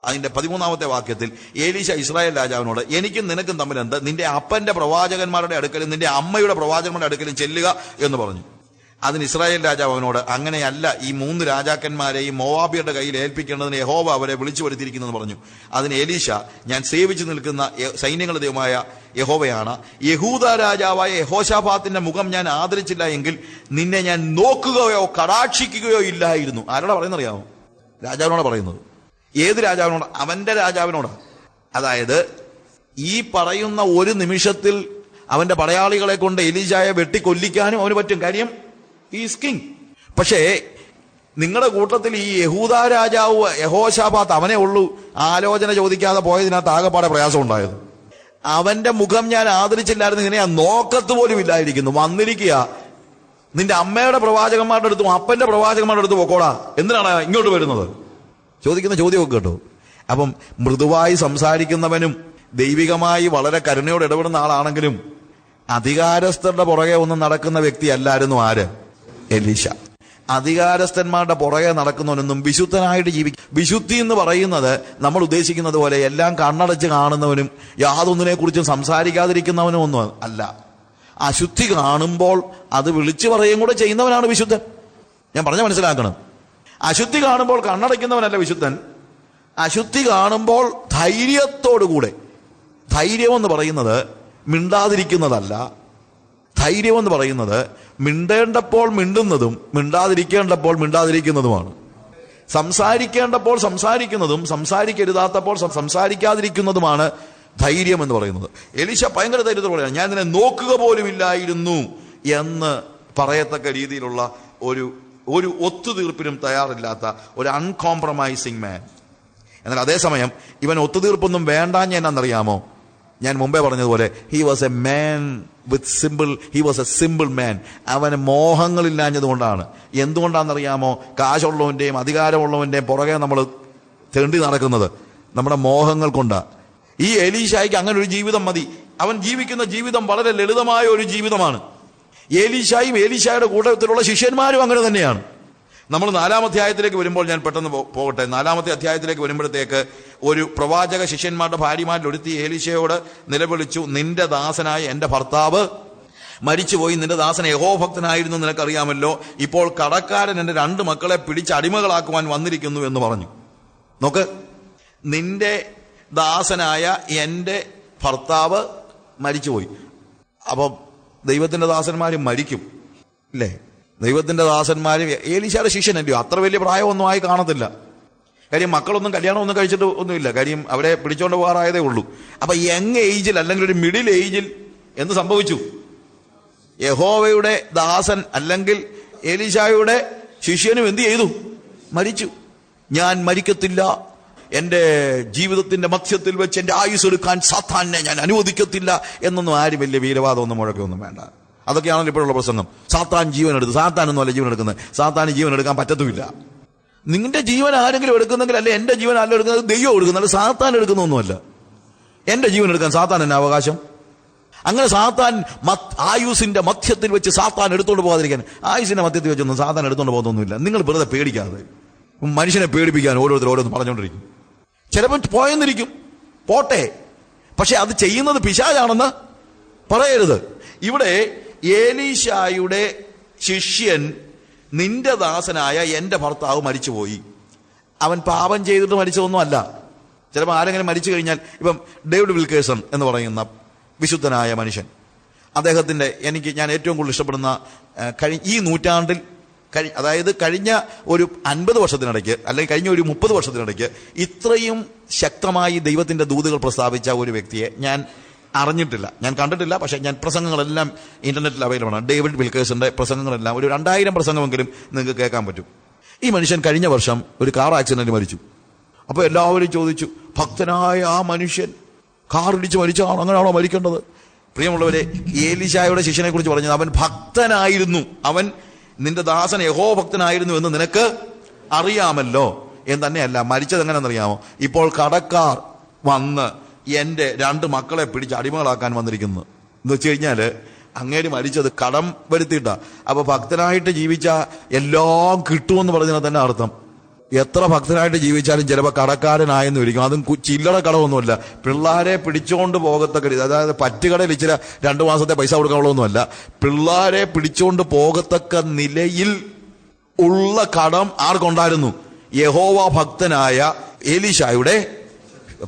അതിന്റെ 13-ാമത്തെ വാക്യത്തിൽ എലീശ ഇസ്രായേൽ രാജാവിനോട്, എനിക്കും നിനക്കും തമ്മിലെന്ത്? നിന്റെ അപ്പന്റെ പ്രവാചകന്മാരുടെ അടുക്കലും നിന്റെ അമ്മയുടെ പ്രവാചകന്മാരുടെ അടുക്കലും ചെല്ലുക എന്ന് പറഞ്ഞു. അതിന് ഇസ്രായേൽ രാജാവ് അവനോട്, അങ്ങനെയല്ല, ഈ 3 രാജാക്കന്മാരെയും മോവാബിയുടെ കയ്യിൽ ഏൽപ്പിക്കേണ്ടതിന് യഹോവ അവരെ വിളിച്ചു വരുത്തിയിരിക്കുന്നെന്ന് പറഞ്ഞു. അതിന് എലീശ, ഞാൻ സേവിച്ചു നിൽക്കുന്ന സൈന്യങ്ങളുടെ ദൈവമായ യഹോവയാണ്. യഹൂദ രാജാവായ യഹോശാഫാത്തിന്റെ മുഖം ഞാൻ ആദരിച്ചില്ല എങ്കിൽ നിന്നെ ഞാൻ നോക്കുകയോ കടാക്ഷിക്കുകയോ ഇല്ലായിരുന്നു. ആരോടാ പറയുന്നറിയാമോ? രാജാവിനോട് പറയുന്നത്. ഏത് രാജാവിനോട്? അവന്റെ രാജാവിനോട്. അതായത് ഈ പറയുന്ന ഒരു നിമിഷത്തിൽ അവന്റെ പടയാളികളെ കൊണ്ട് എലീശായെ വെട്ടിക്കൊല്ലിക്കാനും അവന് പറ്റും. കാര്യം ഈസ് കിങ്. പക്ഷേ നിങ്ങളുടെ കൂട്ടത്തിൽ ഈ യഹൂദ രാജാവ് യഹോശാഫാത്ത് അവനെ ഉള്ളൂ ആലോചന ചോദിക്കാതെ പോയതിനകത്ത് ആകെപ്പാടെ പ്രയാസം ഉണ്ടായത്. അവന്റെ മുഖം ഞാൻ ആദരിച്ചില്ലായിരുന്നു, ഇങ്ങനെ നോക്കത്ത് പോലും ഇല്ലായിരിക്കുന്നു. വന്നിരിക്കുക, നിന്റെ അമ്മയുടെ പ്രവാചകന്മാരുടെ അടുത്തും അപ്പന്റെ പ്രവാചകന്മാരുടെ അടുത്തും പോക്കോടാ, എന്തിനാണ് ഇങ്ങോട്ട് വരുന്നത്? ചോദിക്കുന്ന ചോദ്യമൊക്കെ കേട്ടോ. അപ്പം മൃദുവായി സംസാരിക്കുന്നവനും ദൈവികമായി വളരെ കരുണയോട് ഇടപെടുന്ന ആളാണെങ്കിലും അധികാരസ്ഥരുടെ പുറകെ ഒന്നും നടക്കുന്ന വ്യക്തി അല്ലായിരുന്നു ആര്? എലീശ. അധികാരസ്ഥന്മാരുടെ പുറകെ നടക്കുന്നവനൊന്നും വിശുദ്ധനായിട്ട് ജീവിക്കും. വിശുദ്ധി എന്ന് പറയുന്നത് നമ്മൾ ഉദ്ദേശിക്കുന്നത് പോലെ എല്ലാം കണ്ണടച്ച് കാണുന്നവനും യാതൊന്നിനെ കുറിച്ചും സംസാരിക്കാതിരിക്കുന്നവനും ഒന്നും അല്ല. അശുദ്ധി കാണുമ്പോൾ അത് വിളിച്ചു പറയുകയും കൂടെ ചെയ്യുന്നവനാണ് വിശുദ്ധൻ. ഞാൻ പറഞ്ഞ മനസ്സിലാക്കണം. അശുദ്ധി കാണുമ്പോൾ കണ്ണടയ്ക്കുന്നവനല്ല വിശുദ്ധൻ. അശുദ്ധി കാണുമ്പോൾ ധൈര്യത്തോടുകൂടെ, ധൈര്യമെന്ന് പറയുന്നത് മിണ്ടാതിരിക്കുന്നതല്ല. ധൈര്യമെന്ന് പറയുന്നത് മിണ്ടേണ്ടപ്പോൾ മിണ്ടുന്നതും മിണ്ടാതിരിക്കേണ്ടപ്പോൾ മിണ്ടാതിരിക്കുന്നതുമാണ്. സംസാരിക്കേണ്ടപ്പോൾ സംസാരിക്കുന്നതും സംസാരിക്കരുതാത്തപ്പോൾ സംസാരിക്കാതിരിക്കുന്നതുമാണ് ധൈര്യം എന്ന് പറയുന്നത്. എലീശ ഭയങ്കര ധൈര്യത്തോടെയാണ്, ഞാൻ ഇതിനെ നോക്കുക പോലും ഇല്ലായിരുന്നു എന്ന് പറയത്തക്ക രീതിയിലുള്ള ഒരു ഒത്തുതീർപ്പിനും തയ്യാറില്ലാത്ത ഒരു അൺകോംപ്രമൈസിങ് മാൻ. എന്നാൽ അതേസമയം ഇവൻ ഒത്തുതീർപ്പൊന്നും വേണ്ടാഞ്ഞ എന്നാണെന്നറിയാമോ? ഞാൻ മുമ്പേ പറഞ്ഞതുപോലെ he was a man with simple, he was a simple man. അവന് മോഹങ്ങളില്ലാഞ്ഞതുകൊണ്ടാണ്. എന്തുകൊണ്ടാണെന്നറിയാമോ? കാശുള്ളവന്റെയും അധികാരമുള്ളവന്റെയും പുറകെ നമ്മൾ തെണ്ടി നടക്കുന്നത് നമ്മുടെ മോഹങ്ങൾ കൊണ്ടാണ്. ഈ എലീശായ്ക്ക് അങ്ങനെ ഒരു ജീവിതം മതി. അവൻ ജീവിക്കുന്ന ജീവിതം വളരെ ലളിതമായ ഒരു ജീവിതമാണ്. എലീശായും എലീശായുടെ കൂട്ടത്തിലുള്ള ശിഷ്യന്മാരും അങ്ങനെ തന്നെയാണ്. നമ്മൾ 4-ാം അധ്യായത്തിലേക്ക് വരുമ്പോൾ, ഞാൻ പെട്ടെന്ന് പോകട്ടെ, 4-ാമത്തെ അധ്യായത്തിലേക്ക് വരുമ്പോഴത്തേക്ക് ഒരു പ്രവാചക ശിഷ്യന്മാരുടെ ഭാര്യമാരിൽ ഒരുത്തി എലീശയോട് നിലവിളിച്ചു, നിന്റെ ദാസനായ എന്റെ ഭർത്താവ് മരിച്ചുപോയി, നിന്റെ ദാസൻ യഹോഭക്തനായിരുന്നു, നിനക്കറിയാമല്ലോ. ഇപ്പോൾ കടക്കാരൻ എന്റെ 2 മക്കളെ പിടിച്ച് അടിമകളാക്കുവാൻ വന്നിരിക്കുന്നു എന്ന് പറഞ്ഞു. നോക്ക്, നിന്റെ ദാസനായ എന്റെ ഭർത്താവ് മരിച്ചുപോയി. അപ്പം ദൈവത്തിന്റെ ദാസന്മാരും മരിക്കും അല്ലേ? ദൈവത്തിന്റെ ദാസന്മാരും എലീശയുടെ ശിഷ്യനല്ലയോ? അത്ര വലിയ പ്രായമൊന്നും ആയി കാണത്തില്ല. കാര്യം മക്കളൊന്നും കല്യാണമൊന്നും കഴിച്ചിട്ട് ഒന്നുമില്ല. കാര്യം അവരെ പിടിച്ചോണ്ട് പോകാറായതേ ഉള്ളൂ. അപ്പൊ യങ് ഏജിൽ അല്ലെങ്കിൽ ഒരു മിഡിൽ ഏജിൽ എന്ത് സംഭവിച്ചു? യഹോവയുടെ ദാസൻ അല്ലെങ്കിൽ എലീശായുടെ ശിഷ്യനും എന്ത് ചെയ്തു? മരിച്ചു. ഞാൻ മരിക്കത്തില്ല, എന്റെ ജീവിതത്തിന്റെ മധ്യത്തിൽ വെച്ച് എന്റെ ആയുസ് എടുക്കാൻ സാത്താനെ ഞാൻ അനുവദിക്കത്തില്ല എന്നൊന്നും ആരും വലിയ വീരവാദമൊന്നും മുഴക്കൊന്നും വേണ്ട. അതൊക്കെയാണല്ലോ ഇപ്പോഴുള്ള പ്രസംഗം. സാത്താൻ ജീവൻ എടുത്തു. സാത്താനൊന്നും അല്ല ജീവൻ എടുക്കുന്നത്. സാത്താന് ജീവൻ എടുക്കാൻ പറ്റത്തുമില്ല. നിന്റെ ജീവൻ ആരെങ്കിലും എടുക്കുന്നെങ്കിൽ, അല്ലെ എന്റെ ജീവൻ ആരും എടുക്കുന്നത് ദൈവം എടുക്കുന്നത്, സാത്താൻ എടുക്കുന്നൊന്നുമല്ല. എന്റെ ജീവൻ എടുക്കാൻ സാത്താൻ എന്നെ അവകാശം? അങ്ങനെ സാത്താൻ ആയുസിന്റെ മധ്യത്തിൽ വെച്ച് സാത്താൻ എടുത്തുകൊണ്ട് പോകാതിരിക്കാൻ, ആയുസിന്റെ മധ്യത്തിൽ വെച്ചൊന്നും സാത്താൻ എടുത്തുകൊണ്ട് പോകുന്നൊന്നുമില്ല. നിങ്ങൾ വെറുതെ പേടിക്കാതെ. മനുഷ്യനെ പേടിപ്പിക്കാൻ ഓരോരുത്തരും പറഞ്ഞുകൊണ്ടിരിക്കും. ചിലപ്പോൾ പോയെന്നിരിക്കും, പോട്ടെ. പക്ഷെ അത് ചെയ്യുന്നത് പിശാചാണെന്ന് പറയരുത്. ഇവിടെ എലീശായുടെ ശിഷ്യൻ, നിന്റെ ദാസനായ എന്റെ ഭർത്താവ് മരിച്ചുപോയി. അവൻ പാപം ചെയ്തിട്ട് മരിച്ചതൊന്നും അല്ല. ചിലപ്പോൾ ആരെങ്കിലും മരിച്ചു കഴിഞ്ഞാൽ, ഇപ്പം ഡേവിഡ് വിൽക്കേഴ്സൺ എന്ന് പറയുന്ന വിശുദ്ധനായ മനുഷ്യൻ, അദ്ദേഹത്തിന്റെ ഞാൻ ഏറ്റവും കൂടുതൽ ഇഷ്ടപ്പെടുന്ന ഈ നൂറ്റാണ്ടിൽ അതായത് കഴിഞ്ഞ ഒരു 50 വർഷത്തിനിടയ്ക്ക് അല്ലെങ്കിൽ കഴിഞ്ഞ ഒരു 30 വർഷത്തിനിടയ്ക്ക് ഇത്രയും ശക്തമായി ദൈവത്തിന്റെ ദൂതുകൾ പ്രസ്താവിച്ച ഒരു വ്യക്തിയെ ഞാൻ അറിഞ്ഞിട്ടില്ല, ഞാൻ കണ്ടിട്ടില്ല. പക്ഷെ ഞാൻ പ്രസംഗങ്ങളെല്ലാം ഇന്റർനെറ്റിൽ അവൈലബിൾ ആണ്. ഡേവിഡ് വിൽക്കേഴ്സന്റെ പ്രസംഗങ്ങളെല്ലാം ഒരു 2000 പ്രസംഗമെങ്കിലും നിങ്ങൾക്ക് കേൾക്കാൻ പറ്റും. ഈ മനുഷ്യൻ കഴിഞ്ഞ വർഷം ഒരു കാർ ആക്സിഡന്റിൽ മരിച്ചു. അപ്പൊ എല്ലാവരും ചോദിച്ചു, ഭക്തനായ ആ മനുഷ്യൻ കാറിടിച്ച് മരിച്ചാണോ? അങ്ങനെയാണോ മരിക്കേണ്ടത്? പ്രിയമുള്ളവരെ, എലീശായുടെ ശിഷ്യനെ കുറിച്ച് പറഞ്ഞത് അവൻ ഭക്തനായിരുന്നു. അവൻ നിന്റെ ദാസൻ യഹോഭക്തനായിരുന്നു എന്ന് നിനക്ക് അറിയാമല്ലോ എന്ന് തന്നെയല്ല, മരിച്ചത് എങ്ങനെയെന്നറിയാമോ? ഇപ്പോൾ കടക്കാർ വന്ന് എന്റെ 2 മക്കളെ പിടിച്ച് അടിമകളാക്കാൻ വന്നിരിക്കുന്നു എന്ന് വെച്ച് കഴിഞ്ഞാല് അങ്ങേര് മരിച്ചത് കടം വരുത്തിയിട്ടാ. അപ്പൊ ഭക്തനായിട്ട് ജീവിച്ച എല്ലാം കിട്ടുമെന്ന് പറഞ്ഞാൽ തന്നെ അർത്ഥം എത്ര ഭക്തനായിട്ട് ജീവിച്ചാലും ചിലപ്പോൾ കടക്കാരനായെന്ന് ഇരിക്കും. അതും ചില്ലറ കടമൊന്നുമല്ല, പിള്ളാരെ പിടിച്ചുകൊണ്ട് പോകത്തക്ക രീതി. അതായത് പറ്റുകടയിൽ ഇച്ചിരി 2 മാസത്തെ പൈസ കൊടുക്കാനുള്ളതൊന്നുമല്ല, പിള്ളാരെ പിടിച്ചുകൊണ്ട് പോകത്തക്ക നിലയിൽ ഉള്ള കടം ആർക്കുണ്ടായിരുന്നു? യഹോവ ഭക്തനായ എലീശായുടെ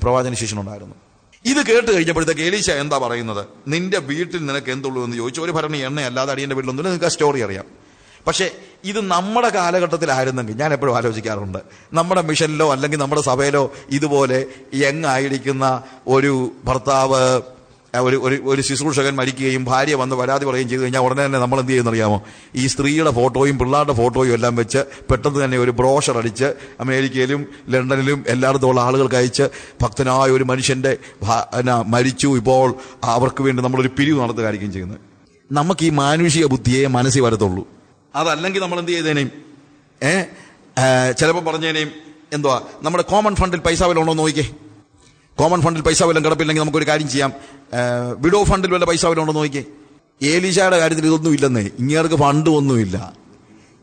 പ്രവാചന ശിഷ്യനുണ്ടായിരുന്നു. ഇത് കേട്ട് കഴിഞ്ഞപ്പോഴത്തേക്ക് എലീശ എന്താ പറയുന്നത്? നിന്റെ വീട്ടിൽ നിനക്ക് എന്തുള്ളൂ എന്ന് ചോദിച്ചു. ഒരു ഭരണി എണ്ണയല്ലാതെ അടിയന്റെ വീട്ടിലൊന്നുമില്ല. നിങ്ങൾക്ക് ആ സ്റ്റോറി അറിയാം. പക്ഷെ ഇത് നമ്മുടെ കാലഘട്ടത്തിലായിരുന്നെങ്കിൽ, ഞാൻ എപ്പോഴും ആലോചിക്കാറുണ്ട്, നമ്മുടെ മിഷനിലോ അല്ലെങ്കിൽ നമ്മുടെ സഭയിലോ ഇതുപോലെ യങ്ങായിരിക്കുന്ന ഒരു ഭർത്താവ്, ഒരു ശുശ്രൂഷകൻ മരിക്കുകയും ഭാര്യ വന്ന് പരാതി പറയുകയും ചെയ്തു കഴിഞ്ഞാൽ ഉടനെ തന്നെ നമ്മൾ എന്ത് ചെയ്യുന്നറിയാമോ? ഈ സ്ത്രീയുടെ ഫോട്ടോയും പിള്ളേരുടെ ഫോട്ടോയും എല്ലാം വെച്ച് പെട്ടെന്ന് തന്നെ ഒരു ബ്രോഷർ അടിച്ച് അമേരിക്കയിലും ലണ്ടനിലും എല്ലായിടത്തും ഉള്ള ആളുകൾക്ക് അയച്ച്, ഭക്തനായ ഒരു മനുഷ്യന്റെ മരിച്ചു, ഇപ്പോൾ അവർക്ക് വേണ്ടി നമ്മളൊരു പിരിവ് നടത്തുകയായിരിക്കും ചെയ്യുന്നത്. നമുക്ക് ഈ മാനുഷിക ബുദ്ധിയെ മനസ്സിൽ വരത്തുള്ളൂ. അതല്ലെങ്കിൽ നമ്മൾ എന്ത് ചെയ്തേനേയും ചിലപ്പോൾ പറഞ്ഞേനേയും എന്തുവാ, നമ്മുടെ കോമൺ ഫണ്ടിൽ പൈസ വല്ലതും ഉണ്ടോ നോക്കിക്കേ. കോമൺ ഫണ്ടിൽ പൈസ വല്ലതും കിടപ്പില്ലെങ്കിൽ നമുക്കൊരു കാര്യം ചെയ്യാം, വിഡോ ഫണ്ടിൽ വല്ല പൈസ വല്ലതും ഉണ്ടോ നോക്കിക്കേ. ഏലീശയുടെ കാര്യത്തിൽ ഇതൊന്നും ഇല്ലെന്നേ, ഇങ്ങേർക്ക് ഫണ്ടും ഒന്നുമില്ല.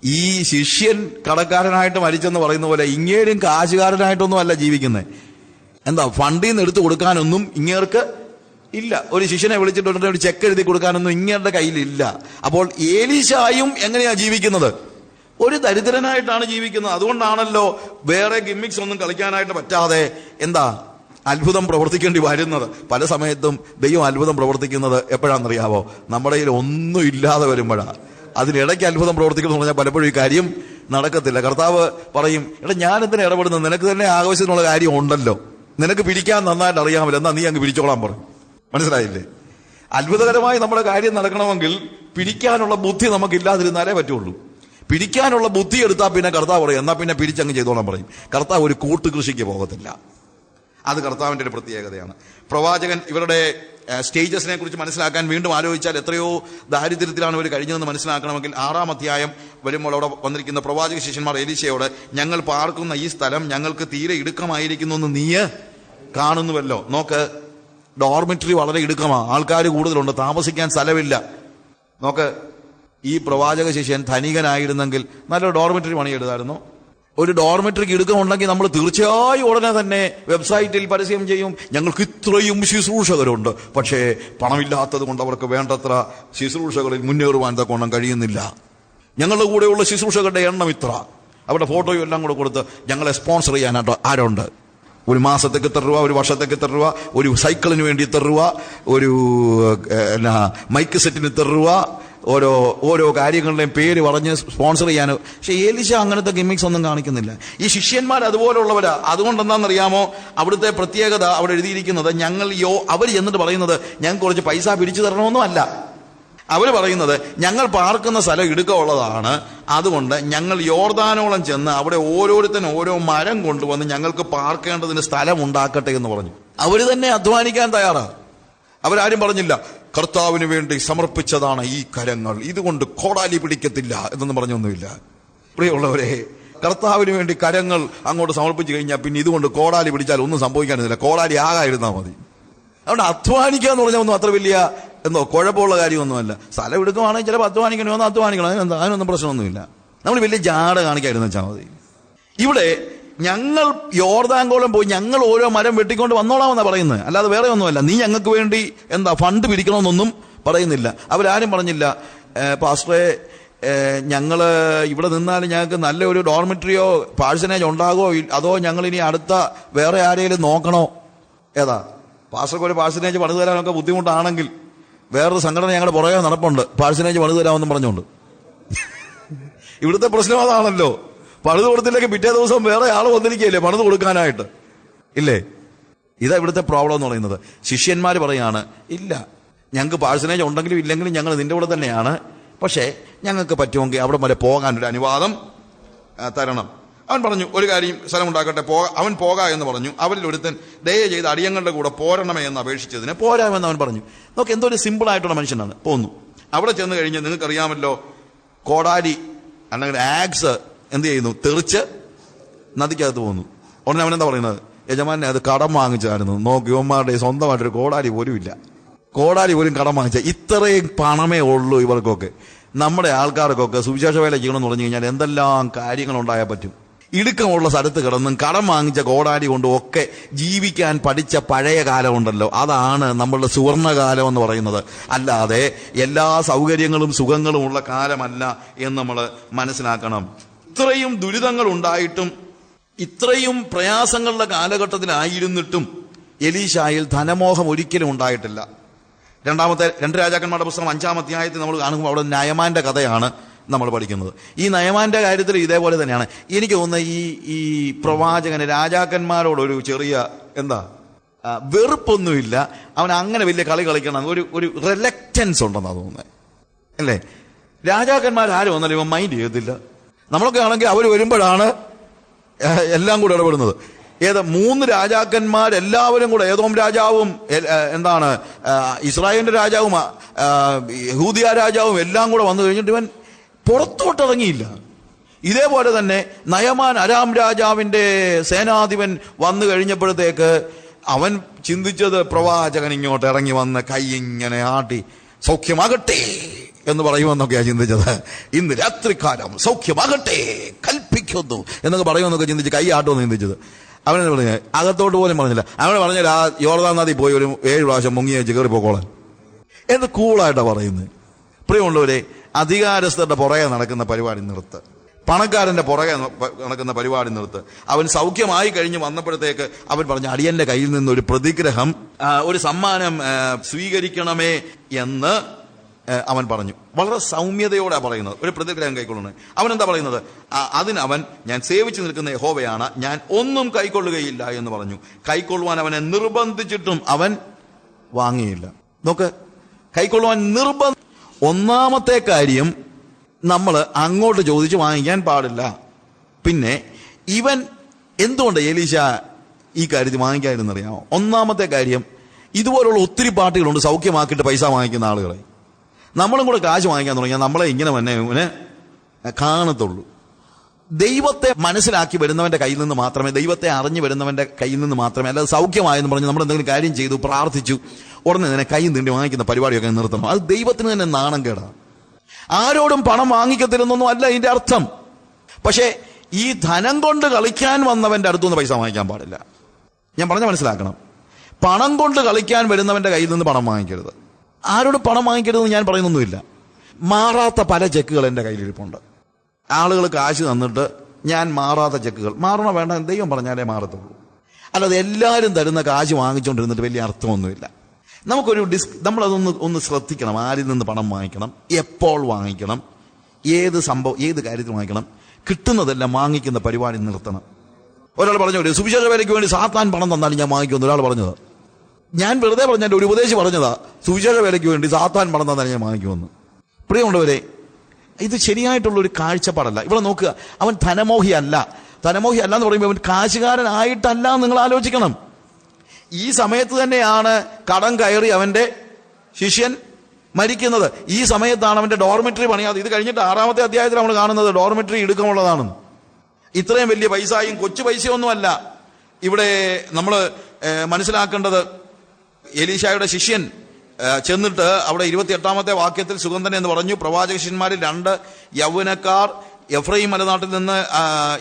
ഈ ശിഷ്യൻ കടക്കാരനായിട്ട് മരിച്ചെന്ന് പറയുന്ന പോലെ ഇങ്ങേരും കാശുകാരനായിട്ടൊന്നും അല്ല ജീവിക്കുന്നത്. എന്താ, ഫണ്ടിൽ നിന്ന് എടുത്തു കൊടുക്കാനൊന്നും ഇങ്ങേർക്ക് ഇല്ല. ഒരു ശിഷ്യനെ വിളിച്ചിട്ടുണ്ട് ഒരു ചെക്ക് എഴുതി കൊടുക്കാനൊന്നും ഇങ്ങേരുടെ കയ്യിലില്ല. അപ്പോൾ ഏലീശായും എങ്ങനെയാ ജീവിക്കുന്നത്? ഒരു ദരിദ്രനായിട്ടാണ് ജീവിക്കുന്നത്. അതുകൊണ്ടാണല്ലോ വേറെ ഗിമ്മിക്സ് ഒന്നും കളിക്കാനായിട്ട് പറ്റാതെ എന്താ അത്ഭുതം പ്രവർത്തിക്കേണ്ടി വരുന്നത്. പല സമയത്തും ദൈവം അത്ഭുതം പ്രവർത്തിക്കുന്നത് എപ്പോഴാണെന്നറിയാവോ? നമ്മുടെ കയ്യിൽ ഒന്നും ഇല്ലാതെ വരുമ്പോഴാണ്. അതിനിടയ്ക്ക് അത്ഭുതം പ്രവർത്തിക്കുന്നു പറഞ്ഞാൽ പലപ്പോഴും ഈ കാര്യം നടക്കത്തില്ല. കർത്താവ് പറയും, എടാ ഞാൻ എന്തിനാ ഇടപെടുന്നത്? നിനക്ക് തന്നെ ആവശ്യത്തിനുള്ള കാര്യം ഉണ്ടല്ലോ, നിനക്ക് പിടിക്കാൻ നന്നായിട്ട് അറിയാമല്ലോ, എന്നാ നീ അങ്ങ് പിടിച്ചോളാൻ പറയും. മനസ്സിലായില്ലേ? അത്ഭുതകരമായി നമ്മുടെ കാര്യം നടക്കണമെങ്കിൽ പിടിക്കാനുള്ള ബുദ്ധി നമുക്കില്ലാതിരുന്നാലേ പറ്റുള്ളൂ. പിടിക്കാനുള്ള ബുദ്ധി എടുത്താൽ പിന്നെ കർത്താവ് പറയും, എന്നാ പിന്നെ പിടിച്ചങ്ങ് ചെയ്തോളാൻ പറയും. കർത്താവ് ഒരു കൂട്ടുകൃഷിക്ക് പോകത്തില്ല. അത് കർത്താവിന്റെ ഒരു പ്രത്യേകതയാണ്. പ്രവാചകൻ ഇവരുടെ സ്റ്റേജസിനെ കുറിച്ച് മനസ്സിലാക്കാൻ വീണ്ടും ആലോചിച്ചാൽ എത്രയോ ദാരിദ്ര്യത്തിലാണ് ഇവർ കഴിഞ്ഞതെന്ന് മനസ്സിലാക്കണമെങ്കിൽ 6-ാം അധ്യായം വരുമ്പോൾ അവിടെ വന്നിരിക്കുന്ന പ്രവാചക ശിഷ്യന്മാർ എലീശയോട്, ഞങ്ങൾ പാർക്കുന്ന ഈ സ്ഥലം ഞങ്ങൾക്ക് തീരെ ഇടുക്കമായിരിക്കുന്നു എന്ന് നീ കാണുന്നുവല്ലോ. നോക്ക്, ഡോർമിറ്ററി വളരെ ഇടുക്കമാണ്, ആൾക്കാർ കൂടുതലുണ്ട്, താമസിക്കാൻ സ്ഥലമില്ല. നോക്ക്, ഈ പ്രവാചക ശിഷ്യൻ ധനികനായിരുന്നെങ്കിൽ നല്ലൊരു ഡോർമിറ്ററി പണിയെടുത്തായിരുന്നു. ഒരു ഡോർമിറ്ററിക്ക് ഇടുക്കമുണ്ടെങ്കിൽ നമ്മൾ തീർച്ചയായും ഉടനെ തന്നെ വെബ്സൈറ്റിൽ പരസ്യം ചെയ്യും, ഞങ്ങൾക്ക് ഇത്രയും ശുശ്രൂഷകരുണ്ട്, പക്ഷേ പണമില്ലാത്തത് കൊണ്ട് അവർക്ക് വേണ്ടത്ര ശുശ്രൂഷകളിൽ മുന്നേറുവാൻ തക്കോണം കഴിയുന്നില്ല. ഞങ്ങളുടെ കൂടെയുള്ള ശുശ്രൂഷകരുടെ എണ്ണം ഇത്ര, അവരുടെ ഫോട്ടോയും എല്ലാം കൂടെ കൊടുത്ത് ഞങ്ങളെ സ്പോൺസർ ചെയ്യാനായിട്ട് ആരുണ്ട്? ഒരു മാസത്തേക്ക് ഇത്ര രൂപ, ഒരു വർഷത്തേക്ക് ഇത്ര രൂപ, ഒരു സൈക്കിളിന് വേണ്ടി ഇത്ര രൂപ, ഒരു മൈക്ക് സെറ്റിന് ഇത്ര രൂപ, ഓരോ കാര്യങ്ങളുടെയും പേര് പറഞ്ഞ് സ്പോൺസർ ചെയ്യാൻ. പക്ഷെ ഏലീശ അങ്ങനത്തെ ഗിമ്മിക്സ് ഒന്നും കാണിക്കുന്നില്ല. ഈ ശിഷ്യന്മാർ അതുപോലുള്ളവരാ. അതുകൊണ്ട് എന്താണെന്നറിയാമോ അവിടുത്തെ പ്രത്യേകത? അവിടെ എഴുതിയിരിക്കുന്നത്, അവർ ചെന്നിട്ട് പറയുന്നത് ഞങ്ങൾക്ക് കുറച്ച് പൈസ പിരിച്ചു തരണമെന്നും അല്ല. അവർ പറയുന്നത്, ഞങ്ങൾ പാർക്കുന്ന സ്ഥലം ഇടുക്കമുള്ളതാണ്, അതുകൊണ്ട് ഞങ്ങൾ യോർദാനോളം ചെന്ന് അവിടെ ഓരോരുത്തരും ഓരോ മരം കൊണ്ടുവന്ന് ഞങ്ങൾക്ക് പാർക്കേണ്ടതിന് സ്ഥലം ഉണ്ടാക്കട്ടെ എന്ന് പറഞ്ഞു. അവർ തന്നെ അധ്വാനിക്കാൻ തയ്യാറാണ്. അവരാരും പറഞ്ഞില്ല കർത്താവിന് വേണ്ടി സമർപ്പിച്ചതാണ് ഈ കരങ്ങൾ, ഇതുകൊണ്ട് കോടാലി പിടിക്കത്തില്ല എന്നൊന്നും പറഞ്ഞൊന്നുമില്ല. പ്രിയമുള്ളവരെ, കർത്താവിന് വേണ്ടി കരങ്ങൾ അങ്ങോട്ട് സമർപ്പിച്ചു കഴിഞ്ഞാൽ പിന്നെ ഇതുകൊണ്ട് കോടാലി പിടിച്ചാൽ ഒന്നും സംഭവിക്കാനില്ല, കോടാലി ആകാതിരുന്നാൽ മതി. അതുകൊണ്ട് അധ്വാനിക്കുക എന്ന് പറഞ്ഞാൽ ഒന്നും അത്ര വലിയ കുഴപ്പമുള്ള കാര്യമൊന്നുമല്ല. സ്ഥലം എടുക്കുവാണെങ്കിൽ ചിലപ്പോൾ അധ്വാനിക്കണമെന്ന് അധ്വാനിക്കണം, അതിനൊന്നും പ്രശ്നമൊന്നുമില്ല. നമ്മൾ വലിയ ജാട കാണിക്കായിരുന്നു വെച്ചാൽ മതി. ഇവിടെ ഞങ്ങൾ യോർദാങ്കോളം പോയി ഞങ്ങൾ ഓരോ മരം വെട്ടിക്കൊണ്ട് വന്നോളാമെന്നാണ് പറയുന്നത്, അല്ലാതെ വേറെ ഒന്നുമല്ല. നീ ഞങ്ങൾക്ക് വേണ്ടി ഫണ്ട് പിരിക്കണമെന്നൊന്നും പറയുന്നില്ല. അവരാരും പറഞ്ഞില്ല, പാസ്റ്ററെ ഞങ്ങൾ ഇവിടെ നിന്നാൽ ഞങ്ങൾക്ക് നല്ലൊരു ഡോർമിറ്ററിയോ പാഴ്സനേജ് ഉണ്ടാകുമോ, അതോ ഞങ്ങൾ ഇനി അടുത്ത വേറെ ആരെങ്കിലും നോക്കണോ? ഏതാ പാസ്റ്റർക്ക് ഒരു പാഴ്സനേജ് പണിതു തരാനൊക്കെ ബുദ്ധിമുട്ടാണെങ്കിൽ വേറൊരു സംഘടന ഞങ്ങളുടെ പുറകെ നടപ്പുണ്ട്, പാഴ്സനേജ് പണിതു തരാമെന്നും പറഞ്ഞുകൊണ്ട്. ഇവിടുത്തെ പ്രശ്നം അതാണല്ലോ. പണിത് കൊടുത്തില്ലെങ്കിൽ പിറ്റേ ദിവസം വേറെ ആൾ വന്നിരിക്കുകയല്ലേ പണിത് കൊടുക്കാനായിട്ട്, ഇല്ലേ? ഇതാ ഇവിടുത്തെ പ്രോബ്ലം എന്ന് പറയുന്നത്. ശിഷ്യന്മാർ പറയാണ്, ഇല്ല, ഞങ്ങൾക്ക് പാഴ്സനേജ് ഉണ്ടെങ്കിലും ഇല്ലെങ്കിലും ഞങ്ങൾ നിന്റെ കൂടെ തന്നെയാണ്, പക്ഷേ ഞങ്ങൾക്ക് പറ്റുമെങ്കിൽ അവിടെ വരെ പോകാൻ ഒരു അനുവാദം തരണം. അവൻ പറഞ്ഞു, ഒരു കാര്യം, സ്ഥലം ഉണ്ടാക്കട്ടെ, അവൻ പോകാ എന്ന് പറഞ്ഞു. അവരിൽ ഒരുത്തൻ ദയ ചെയ്ത് അടിയങ്ങളുടെ കൂടെ പോരണമേ എന്ന് അപേക്ഷിച്ചതിന് പോരാമെന്ന് അവൻ പറഞ്ഞു. നോക്ക്, എന്തോ ഒരു സിമ്പിൾ ആയിട്ടുള്ള മനുഷ്യനാണ്. പോന്നു. അവിടെ ചെന്ന് കഴിഞ്ഞ് നിങ്ങൾക്കറിയാമല്ലോ, കോടാലി അല്ലെങ്കിൽ ആക്സ് എന്ത് ചെയ്യുന്നു? തെറിച്ച് നദിക്കകത്ത് പോകുന്നു. ഉടനെ അവനെന്താ പറയുന്നത്? യജമാനെ അത് കടം വാങ്ങിച്ചായിരുന്നു. നോക്ക്, യുവന്മാരുടെ സ്വന്തമായിട്ടൊരു കോടാലി പോലും ഇല്ല, കോടാലി പോലും കടം വാങ്ങിച്ച. ഇത്രയും പണമേ ഉള്ളൂ ഇവർക്കൊക്കെ. നമ്മുടെ ആൾക്കാർക്കൊക്കെ സുവിശേഷ വേല ചെയ്യണമെന്ന് പറഞ്ഞു കഴിഞ്ഞാൽ എന്തെല്ലാം കാര്യങ്ങളുണ്ടായാൽ പറ്റും. ഇടുക്കമുള്ള സ്ഥലത്ത് കിടന്നും കടം വാങ്ങിച്ച കോടാലി കൊണ്ടും ഒക്കെ ജീവിക്കാൻ പഠിച്ച പഴയ കാലമുണ്ടല്ലോ, അതാണ് നമ്മളുടെ സുവർണകാലം എന്ന് പറയുന്നത്. അല്ലാതെ എല്ലാ സൗകര്യങ്ങളും സുഖങ്ങളും ഉള്ള കാലമല്ല എന്ന് നമ്മൾ മനസ്സിലാക്കണം. ഇത്രയും ദുരിതങ്ങൾ ഉണ്ടായിട്ടും ഇത്രയും പ്രയാസങ്ങളുടെ കാലഘട്ടത്തിലായിരുന്നിട്ടും എലീശായിൽ ധനമോഹം ഒരിക്കലും ഉണ്ടായിട്ടില്ല. 2 രാജാക്കന്മാരുടെ പുസ്തകം 5-ാം അധ്യായത്തിൽ നമ്മൾ കാണുമ്പോൾ അവിടെ നയമാന്റെ കഥയാണ് നമ്മൾ പഠിക്കുന്നത്. ഈ നയമാന്റെ കാര്യത്തിൽ ഇതേപോലെ തന്നെയാണ്. എനിക്ക് തോന്നുന്നത് ഈ പ്രവാചകന് രാജാക്കന്മാരോടൊരു ചെറിയ വെറുപ്പൊന്നുമില്ല. അവൻ അങ്ങനെ വലിയ കളി കളിക്കണം ഒരു റിലക്റ്റൻസ് ഉണ്ടെന്നാണ് തോന്നുന്നത്, അല്ലേ? രാജാക്കന്മാരാരും വന്നാലും ഇവൻ മൈൻഡ് ചെയ്യത്തില്ല. നമ്മളൊക്കെ ആണെങ്കിൽ അവർ വരുമ്പോഴാണ് എല്ലാം കൂടെ ഇടപെടുന്നത്. 3 രാജാക്കന്മാരെല്ലാവരും കൂടെ, ഏദോം രാജാവും ഇസ്രായേലിന്റെ രാജാവും യഹൂദിയ രാജാവും എല്ലാം കൂടെ വന്നു കഴിഞ്ഞിട്ട് ഇവൻ പുറത്തോട്ടിറങ്ങിയില്ല. ഇതേപോലെ തന്നെ നയമാൻ അരാം രാജാവിന്റെ സേനാധിപൻ വന്നു കഴിഞ്ഞപ്പോഴത്തേക്ക് അവൻ ചിന്തിച്ചത് പ്രവാചകൻ ഇങ്ങോട്ട് ഇറങ്ങി വന്ന് കൈ ഇങ്ങനെ ആട്ടി സൗഖ്യമാകട്ടെ എന്ന് പറയുമെന്നൊക്കെയാ ചിന്തിച്ചത്. ഇന്ന് രാത്രികാലം സൗഖ്യമാകട്ടെ കൽപ്പിക്കുന്നു എന്നൊക്കെ പറയുമെന്നൊക്കെ ചിന്തിച്ച് കൈ ആട്ടുമെന്ന് ചിന്തിച്ചത്. അവനെന്ന് പറഞ്ഞ അകത്തോട്ട് പോലും പറഞ്ഞില്ല. അവനെ പറഞ്ഞാൽ ആ യോർദാൻ നദി പോയി ഒരു 7 പ്രാവശ്യം മുങ്ങി വെച്ച് കയറി പോക്കോളാൻ എന്ന് കൂളായിട്ടാണ് പറയുന്നത്. പ്രിയമുള്ളവരെ, അധികാരസ്ഥരുടെ പുറകെ നടക്കുന്ന പരിപാടി നിർത്ത്, പണക്കാരന്റെ പുറകെ നടക്കുന്ന പരിപാടി നിർത്ത്. അവൻ സൗഖ്യമായി കഴിഞ്ഞ് വന്നപ്പോഴത്തേക്ക് അവൻ പറഞ്ഞു, അടിയന്റെ കയ്യിൽ നിന്ന് ഒരു പ്രതിഗ്രഹം, ഒരു സമ്മാനം സ്വീകരിക്കണമേ എന്ന് അവൻ പറഞ്ഞു. വളരെ സൗമ്യതയോടെ പറയുന്നത്, ഒരു പ്രതിഗ്രഹം കൈക്കൊള്ളണേ. അവൻ എന്താ പറയുന്നത്? അതിനവൻ, ഞാൻ സേവിച്ചു നിൽക്കുന്ന യഹോവയാണ്, ഞാൻ ഒന്നും കൈക്കൊള്ളുകയില്ല എന്ന് പറഞ്ഞു. കൈക്കൊള്ളുവാൻ അവനെ നിർബന്ധിച്ചിട്ടും അവൻ വാങ്ങിയില്ല. നോക്ക്, കൈക്കൊള്ളുവാൻ ഒന്നാമത്തെ കാര്യം നമ്മൾ അങ്ങോട്ട് ചോദിച്ച് വാങ്ങിക്കാൻ പാടില്ല. പിന്നെ ഇവൻ എന്തുകൊണ്ട് എലീശ ഈ കാര്യത്തിൽ വാങ്ങിക്കാതിരുന്നറിയാമോ? ഒന്നാമത്തെ കാര്യം, ഇതുപോലുള്ള ഒത്തിരി പാർട്ടികളുണ്ട് സൗഖ്യമാക്കിയിട്ട് പൈസ വാങ്ങിക്കുന്ന ആളുകളെ. നമ്മളും കൂടെ കാശ് വാങ്ങിക്കാൻ തുടങ്ങിയാൽ നമ്മളെ ഇങ്ങനെ തന്നെ കാണത്തുള്ളൂ. ദൈവത്തെ മനസ്സിലാക്കി വരുന്നവന്റെ കയ്യിൽ നിന്ന് മാത്രമേ, ദൈവത്തെ അറിഞ്ഞു വരുന്നവന്റെ കയ്യിൽ നിന്ന് മാത്രമേ, അല്ലാതെ സൗഖ്യമായെന്ന് പറഞ്ഞ് നമ്മൾ എന്തെങ്കിലും കാര്യം ചെയ്തു, പ്രാർത്ഥിച്ചു, ഉടനെ തന്നെ കൈ നീണ്ടി വാങ്ങിക്കുന്ന പരിപാടിയൊക്കെ നിർത്തണം. അത് ദൈവത്തിന് തന്നെ നാണം കേടാണ്. ആരോടും പണം വാങ്ങിക്കത്തില്ലെന്നൊന്നും അല്ല ഇതിന്റെ അർത്ഥം. പക്ഷേ ഈ ധനം കൊണ്ട് കളിക്കാൻ വന്നവന്റെ അടുത്തുനിന്ന് പൈസ വാങ്ങിക്കാൻ പാടില്ല. ഞാൻ പറഞ്ഞ മനസ്സിലാക്കണം. പണം കൊണ്ട് കളിക്കാൻ വരുന്നവന്റെ കയ്യിൽ നിന്ന് പണം വാങ്ങിക്കരുത്. ആരോടും പണം വാങ്ങിക്കരുതെന്ന് ഞാൻ പറയുന്നൊന്നുമില്ല. മാറാത്ത പല ചെക്കുകൾ എൻ്റെ കയ്യിലിരിപ്പുണ്ട്. ആളുകൾ കാശ് തന്നിട്ട് ഞാൻ മാറാത്ത ചെക്കുകൾ, മാറണോ വേണ്ട ദൈവം പറഞ്ഞാലേ മാറത്തുള്ളൂ. അല്ലാതെ എല്ലാവരും തരുന്ന കാശ് വാങ്ങിച്ചുകൊണ്ടിരുന്നിട്ട് വലിയ അർത്ഥമൊന്നുമില്ല. നമുക്കൊരു നമ്മളതൊന്ന് ശ്രദ്ധിക്കണം. ആരിൽ നിന്ന് പണം വാങ്ങിക്കണം, എപ്പോൾ വാങ്ങിക്കണം, ഏത് കാര്യത്തിൽ വാങ്ങിക്കണം, കിട്ടുന്നതെല്ലാം വാങ്ങിക്കുന്ന പരിപാടി നിർത്തണം. ഒരാൾ പറഞ്ഞു, സുവിശേഷ വേലയ്ക്ക് വേണ്ടി സാത്താൻ പണം തന്നാലും ഞാൻ വാങ്ങിക്കുമെന്ന് ഒരാൾ പറഞ്ഞത്. ഞാൻ വെറുതെ പറഞ്ഞ ഒരു ഉപദേശം പറഞ്ഞതാ, സുവിശേഷ വേലയ്ക്ക് വേണ്ടി സാത്താൻ പണം തന്നാലും ഞാൻ വാങ്ങിക്കുമെന്ന്. പ്രിയമുള്ളവരെ, ഇത് ശരിയായിട്ടുള്ളൊരു കാഴ്ചപ്പാടല്ല. ഇവിടെ നോക്കുക, അവൻ ധനമോഹി അല്ല എന്ന് പറയുമ്പോൾ അവൻ കാശുകാരനായിട്ടല്ല നിങ്ങൾ ആലോചിക്കണം. ഈ സമയത്ത് തന്നെയാണ് കടം കയറി അവന്റെ ശിഷ്യൻ മരിക്കുന്നത്. ഈ സമയത്താണ് അവന്റെ ഡോർമെട്രി പണിയാതെ. ഇത് കഴിഞ്ഞിട്ട് 6-ാമത്തെ അധ്യായത്തിൽ നമ്മൾ കാണുന്നത് ഡോർമെട്രി ഇടുക്കമുള്ളതാണ്. ഇത്രയും വലിയ പൈസയും കൊച്ചു പൈസയൊന്നുമല്ല. ഇവിടെ നമ്മൾ മനസ്സിലാക്കേണ്ടത്, എലീശായുടെ ശിഷ്യൻ ചെന്നിട്ട് അവിടെ 28-ാമത്തെ വാക്യത്തിൽ സുഗന്ധൻ എന്ന് പറഞ്ഞു, പ്രവാചക ശിഷ്യന്മാരിൽ 2 യൗവനക്കാർ എഫ്രൈം മലനാട്ടിൽ നിന്ന്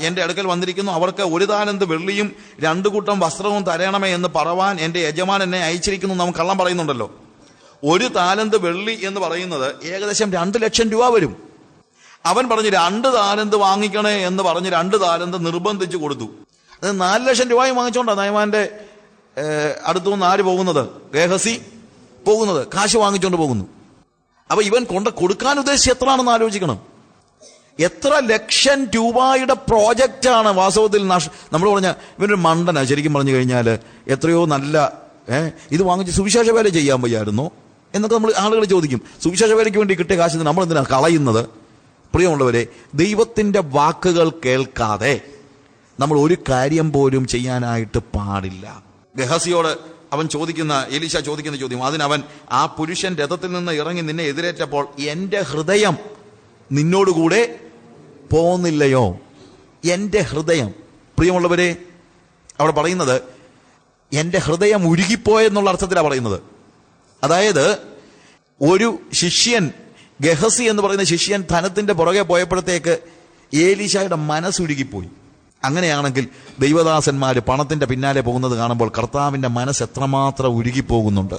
എന്റെ അടുക്കൽ വന്നിരിക്കുന്നു. അവർക്ക് 1 താലന്ത് വെള്ളിയും 2 കൂട്ടം വസ്ത്രവും തരണമേ എന്ന് പറവാൻ എന്റെ യജമാൻ എന്നെ അയച്ചിരിക്കുന്നു. നാം കള്ളം പറയുന്നുണ്ടല്ലോ. 1 താലന്ത് വെള്ളി എന്ന് പറയുന്നത് ഏകദേശം 2 ലക്ഷം രൂപ വരും. അവൻ പറഞ്ഞു 2 താലന്ത് വാങ്ങിക്കണേ എന്ന് പറഞ്ഞ് 2 താലന്ത് നിർബന്ധിച്ചു കൊടുത്തു. അത് 4 ലക്ഷം രൂപയും വാങ്ങിച്ചോണ്ടാ നയമാന്റെ അടുത്തുനിന്ന് ആര് പോകുന്നത്? ഗേഹസി പോകുന്നത്, കാശ് വാങ്ങിച്ചോണ്ട് പോകുന്നു. അപ്പൊ ഇവൻ കൊടുക്കാൻ ഉദ്ദേശിച്ച് എത്രയാണെന്ന് ആലോചിക്കണം. എത്ര ലക്ഷം രൂപയുടെ പ്രോജക്റ്റാണ് വാസ്തവത്തിൽ. നമ്മൾ പറഞ്ഞ ഇവനൊരു മണ്ടനാ ശരിക്കും പറഞ്ഞു കഴിഞ്ഞാൽ. എത്രയോ നല്ല ഇത് വാങ്ങിച്ച് സുവിശേഷ വേല ചെയ്യാൻ വയ്യായിരുന്നോ എന്നൊക്കെ നമ്മൾ ആളുകൾ ചോദിക്കും. സുവിശേഷ വേലയ്ക്ക് വേണ്ടി കിട്ടിയ കാശ് നമ്മൾ എന്തിനാണ് കളയുന്നത്? പ്രിയമുള്ളവരെ, ദൈവത്തിന്റെ വാക്കുകൾ കേൾക്കാതെ നമ്മൾ ഒരു കാര്യം പോലും ചെയ്യാനായിട്ട് പാടില്ല. ഗഹസിയോട് എലീശ ചോദിക്കുന്ന ചോദ്യം, അതിനവൻ, ആ പുരുഷൻ രഥത്തിൽ നിന്ന് ഇറങ്ങി നിന്നെ എതിരേറ്റപ്പോൾ എന്റെ ഹൃദയം നിന്നോടുകൂടെ പോന്നില്ലയോ? എന്റെ ഹൃദയം. പ്രിയമുള്ളവരെ, അവിടെ പറയുന്നത് എന്റെ ഹൃദയം ഉരുകിപ്പോയെന്നുള്ള അർത്ഥത്തിലാണ് പറയുന്നത്. അതായത് ഒരു ശിഷ്യൻ, ഗഹസി എന്ന് പറയുന്ന ശിഷ്യൻ ധനത്തിന്റെ പുറകെ പോയപ്പോഴത്തേക്ക് എലീശായുടെ മനസ്സുരുകിപ്പോയി. അങ്ങനെയാണെങ്കിൽ ദൈവദാസന്മാർ പണത്തിന്റെ പിന്നാലെ പോകുന്നത് കാണുമ്പോൾ കർത്താവിന്റെ മനസ്സ് എത്രമാത്രം ഉരുകിപ്പോകുന്നുണ്ട്.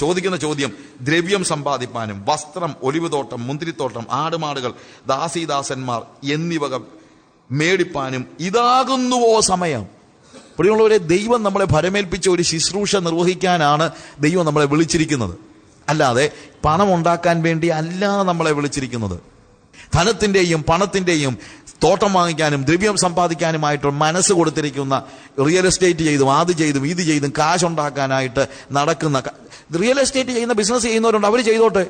ചോദിക്കുന്ന ചോദ്യം, ദ്രവ്യം സമ്പാദിപ്പാനും വസ്ത്രം, ഒലിവുതോട്ടം, മുന്തിരിത്തോട്ടം, ആടുമാടുകൾ, ദാസീദാസന്മാർ എന്നിവ മേടിപ്പാനും ഇതാകുന്നുവോ സമയം? പ്രിയമുള്ളവരെ, ദൈവം നമ്മളെ ഭരമേൽപ്പിച്ച ഒരു ശുശ്രൂഷ നിർവഹിക്കാനാണ് ദൈവം നമ്മളെ വിളിച്ചിരിക്കുന്നത്. അല്ലാതെ പണം ഉണ്ടാക്കാൻ വേണ്ടി അല്ല നമ്മളെ വിളിച്ചിരിക്കുന്നത്. ധനത്തിന്റെയും പണത്തിന്റെയും തോട്ടം വാങ്ങിക്കാനും ദ്രവ്യം സമ്പാദിക്കാനുമായിട്ട് മനസ്സ് കൊടുത്തിരിക്കുന്ന, റിയൽ എസ്റ്റേറ്റ് ചെയ്തും അത് ചെയ്തും ഇത് ചെയ്തും കാശുണ്ടാക്കാനായിട്ട് നടക്കുന്ന, റിയൽ എസ്റ്റേറ്റ് ചെയ്യുന്ന ബിസിനസ് ചെയ്യുന്നവരുണ്ട്, അവർ ചെയ്തോട്ടെ.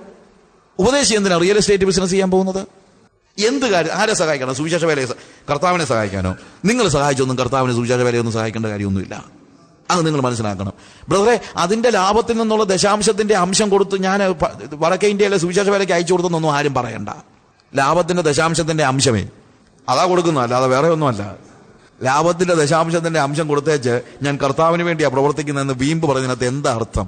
ഉപദേശം എന്തിനാ റിയൽ എസ്റ്റേറ്റ് ബിസിനസ് ചെയ്യാൻ പോകുന്നത്? എന്ത് കാര്യം? ആരെ സഹായിക്കണം? സുവിശേഷ വേലയെ, കർത്താവിനെ സഹായിക്കാനോ? നിങ്ങൾ സഹായിച്ചൊന്നും കർത്താവിനെ സുവിശേഷ വേലയൊന്നും സഹായിക്കേണ്ട കാര്യമൊന്നുമില്ല. അത് നിങ്ങൾ മനസ്സിലാക്കണം ബ്രദറെ. അതിന്റെ ലാഭത്തിൽ നിന്നുള്ള ദശാംശത്തിന്റെ അംശം കൊടുത്ത് ഞാൻ വടക്കേ ഇന്ത്യയിലെ സുവിശേഷ വേലയ്ക്ക് അയച്ചു കൊടുത്തെന്നൊന്നും ആരും പറയണ്ട. ലാഭത്തിന്റെ ദശാംശത്തിന്റെ അംശമേ അതാ കൊടുക്കുന്നു, അല്ലാതെ വേറെ ഒന്നുമല്ല. ലാഭത്തിന്റെ ദശാംശത്തിന്റെ അംശം കൊടുത്തേച്ച് ഞാൻ കർത്താവിന് വേണ്ടിയാ പ്രവർത്തിക്കുന്നതെന്ന് വീമ്പ് പറഞ്ഞതിനകത്ത് എന്താ അർത്ഥം?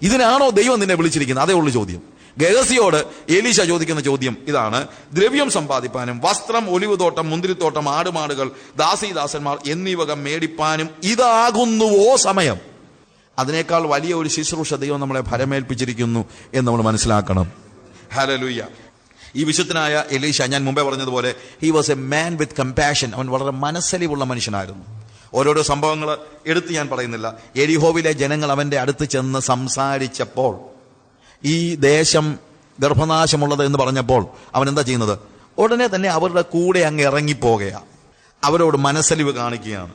ഇതിനാണോ ദൈവം നിന്നെ വിളിച്ചിരിക്കുന്നത്? അതേ ഉള്ളു ചോദ്യം. ഗേഹസിയോട് എലീശ ചോദിക്കുന്ന ചോദ്യം ഇതാണ്, ദ്രവ്യം സമ്പാദിപ്പാനും വസ്ത്രം, ഒലിവുതോട്ടം, മുന്തിരിത്തോട്ടം, ആടുമാടുകൾ, ദാസീദാസന്മാർ എന്നിവ മേടിപ്പാനും ഇതാകുന്നുവോ സമയം? അതിനേക്കാൾ വലിയ ഒരു ശുശ്രൂഷ ദൈവം നമ്മളെ ഭരമേൽപ്പിച്ചിരിക്കുന്നു എന്ന് നമ്മൾ മനസ്സിലാക്കണം. ഹല്ലേലൂയ. ഈ വിശുദ്ധനായ എലീശ, ഞാൻ മുമ്പേ പറഞ്ഞതുപോലെ, he was a man with compassion. അവൻ വളരെ മനസ്സലിവുള്ള മനുഷ്യനായിരുന്നു. ഓരോരോ സംഭവങ്ങൾ എടുത്ത് ഞാൻ പറയുന്നില്ല. എരിഹോവിലെ ജനങ്ങൾ അവന്റെ അടുത്ത് ചെന്ന് സംസാരിച്ചപ്പോൾ, ഈ ദേശം ഗർഭനാശമുള്ളത് എന്ന് പറഞ്ഞപ്പോൾ അവൻ എന്താ ചെയ്യുന്നത്? ഉടനെ തന്നെ അവരുടെ കൂടെ അങ്ങ് ഇറങ്ങിപ്പോകുകയാണ്, അവരോട് മനസ്സലിവ് കാണിക്കുകയാണ്.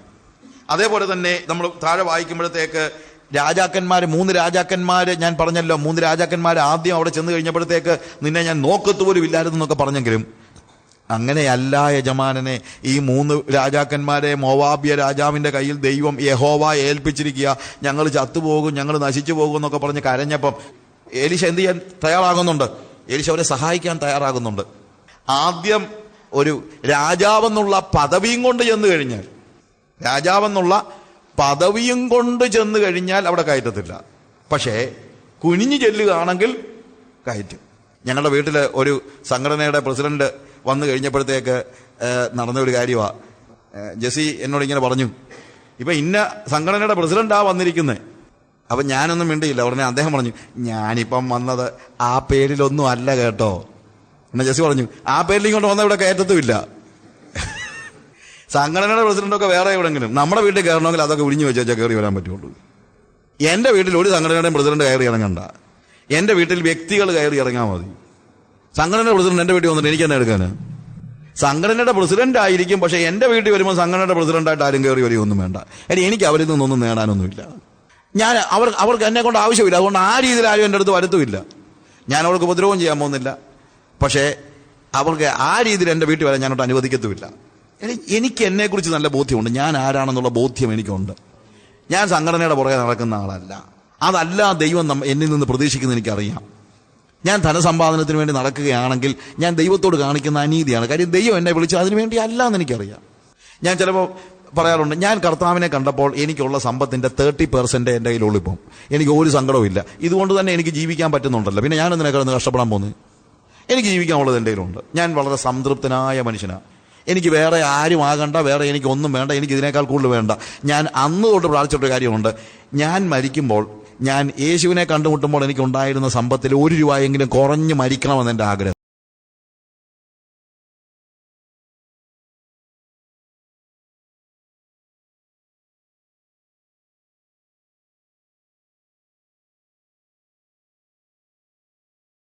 അതേപോലെ തന്നെ നമ്മൾ താഴെ വായിക്കുമ്പോഴത്തേക്ക് രാജാക്കന്മാര്, 3 രാജാക്കന്മാര്, ഞാൻ പറഞ്ഞല്ലോ 3 രാജാക്കന്മാർ ആദ്യം അവിടെ ചെന്ന് കഴിഞ്ഞപ്പോഴത്തേക്ക് നിന്നെ ഞാൻ നോക്കത്തുപോലും ഇല്ലായിരുന്നൊക്കെ പറഞ്ഞെങ്കിലും, അങ്ങനെയല്ല യജമാനനെ, ഈ 3 രാജാക്കന്മാരെ മോവാബ്യ രാജാവിന്റെ കയ്യിൽ ദൈവം യഹോവ ഏൽപ്പിച്ചിരിക്കുക, ഞങ്ങൾ ചത്തുപോകും, ഞങ്ങൾ നശിച്ചു പോകും എന്നൊക്കെ പറഞ്ഞ് കരഞ്ഞപ്പം എലീശ എന്ത് ചെയ്യാൻ തയ്യാറാകുന്നുണ്ട്? എലീശ അവരെ സഹായിക്കാൻ തയ്യാറാകുന്നുണ്ട്. ആദ്യം ഒരു രാജാവെന്നുള്ള പദവിയും കൊണ്ട് ചെന്ന് കഴിഞ്ഞാൽ, രാജാവെന്നുള്ള പദവിയും കൊണ്ട് ചെന്ന് കഴിഞ്ഞാൽ അവിടെ കയറ്റത്തില്ല. പക്ഷേ കുനിഞ്ഞു ചെല്ലുകയാണെങ്കിൽ കയറ്റും. ഞങ്ങളുടെ വീട്ടിൽ ഒരു സംഘടനയുടെ പ്രസിഡന്റ് വന്നു കഴിഞ്ഞപ്പോഴത്തേക്ക് നടന്ന ഒരു കാര്യമാണ്. ജെസി എന്നോട് ഇങ്ങനെ പറഞ്ഞു, ഇപ്പൊ ഇന്ന സംഘടനയുടെ പ്രസിഡന്റാ വന്നിരിക്കുന്നത്. അപ്പൊ ഞാനൊന്നും മിണ്ടിയില്ല. ഉടനെ അദ്ദേഹം പറഞ്ഞു, ഞാനിപ്പം വന്നത് ആ പേരിലൊന്നും അല്ല കേട്ടോ. എന്നാ ജെസി പറഞ്ഞു, ആ പേരിൽ ഇങ്ങോട്ട് വന്നാൽ ഇവിടെ കയറ്റത്തുമില്ല. സംഘടനയുടെ പ്രസിഡന്റൊക്കെ വേറെ എവിടെങ്കിലും, നമ്മുടെ വീട്ടിൽ കയറണമെങ്കിൽ അതൊക്കെ ഒഴിഞ്ഞു വെച്ചാൽ കയറി വരാൻ പറ്റുള്ളൂ. എന്റെ വീട്ടിൽ ഒരു സംഘടനയുടെയും പ്രസിഡന്റ് കയറി ഇറങ്ങണ്ട. എന്റെ വീട്ടിൽ വ്യക്തികൾ കയറി ഇറങ്ങാൻ മതി. സംഘടനയുടെ പ്രസിഡന്റ് എന്റെ വീട്ടിൽ വന്നിട്ട് എനിക്ക് തന്നെ എടുക്കാന്? സംഘടനയുടെ പ്രസിഡന്റ് ആയിരിക്കും, പക്ഷെ എന്റെ വീട്ടിൽ വരുമ്പോൾ സംഘടനയുടെ പ്രസിഡന്റായിട്ട് ആരും കയറി വരികയൊന്നും വേണ്ട. എനിക്ക് അവരിൽ നിന്നൊന്നും നേടാനൊന്നുമില്ല. ഞാൻ അവർക്ക് എന്നെ കൊണ്ട് ആവശ്യമില്ല. അതുകൊണ്ട് ആ രീതിയിൽ ആരും എൻ്റെ അടുത്ത് വരുത്തുമില്ല. ഞാൻ അവർക്ക് ഉപദ്രവം ചെയ്യാൻ പോകുന്നില്ല. പക്ഷേ അവർക്ക് ആ രീതിയിൽ എൻ്റെ വീട്ടിൽ വരാൻ ഞാനോട്ട് അനുവദിക്കത്തുമില്ല. എനിക്ക് എന്നെക്കുറിച്ച് നല്ല ബോധ്യമുണ്ട്. ഞാൻ ആരാണെന്നുള്ള ബോധ്യം എനിക്കുണ്ട്. ഞാൻ സംഘടനയുടെ പുറകെ നടക്കുന്ന ആളല്ല. അതല്ല ദൈവം എന്നിൽ നിന്ന് പ്രതീക്ഷിക്കുന്നത് എനിക്കറിയാം. ഞാൻ ധനസമ്പാദനത്തിന് വേണ്ടി നടക്കുകയാണെങ്കിൽ ഞാൻ ദൈവത്തോട് കാണിക്കുന്ന അനീതിയാണ്. കാര്യം ദൈവം എന്നെ വിളിച്ചത് അതിനു വേണ്ടി അല്ല എന്ന് എനിക്കറിയാം. ഞാൻ ചിലപ്പോൾ പറയാറുണ്ട്, ഞാൻ കർത്താവിനെ കണ്ടപ്പോൾ എനിക്കുള്ള സമ്പത്തിന്റെ 30% എൻ്റെ കയ്യിലുള്ളൂ. ഇപ്പം എനിക്ക് ഒരു സങ്കടവും ഇല്ല. ഇതുകൊണ്ട് തന്നെ എനിക്ക് ജീവിക്കാൻ പറ്റുന്നുണ്ടല്ലോ. പിന്നെ ഞാൻ എന്തിനാ കിടന്ന് കഷ്ടപ്പെടാൻ പോകുന്നത്? എനിക്ക് ജീവിക്കാനുള്ളത് എൻ്റെ കയ്യിലുണ്ട്. ഞാൻ വളരെ സംതൃപ്തനായ മനുഷ്യനാണ്. എനിക്ക് വേറെ ആരും ആകണ്ട, വേറെ എനിക്ക് ഒന്നും വേണ്ട, എനിക്ക് ഇതിനേക്കാൾ കൂടുതൽ വേണ്ട. ഞാൻ അന്ന് തൊട്ട് പ്രാർത്ഥിച്ചിട്ടൊരു കാര്യമുണ്ട്, ഞാൻ മരിക്കുമ്പോൾ, ഞാൻ യേശുവിനെ കണ്ടുമുട്ടുമ്പോൾ എനിക്കുണ്ടായിരുന്ന സമ്പത്തിൽ 1 രൂപയെങ്കിലും കുറഞ്ഞ് മരിക്കണമെന്ന് എൻ്റെ ആഗ്രഹം.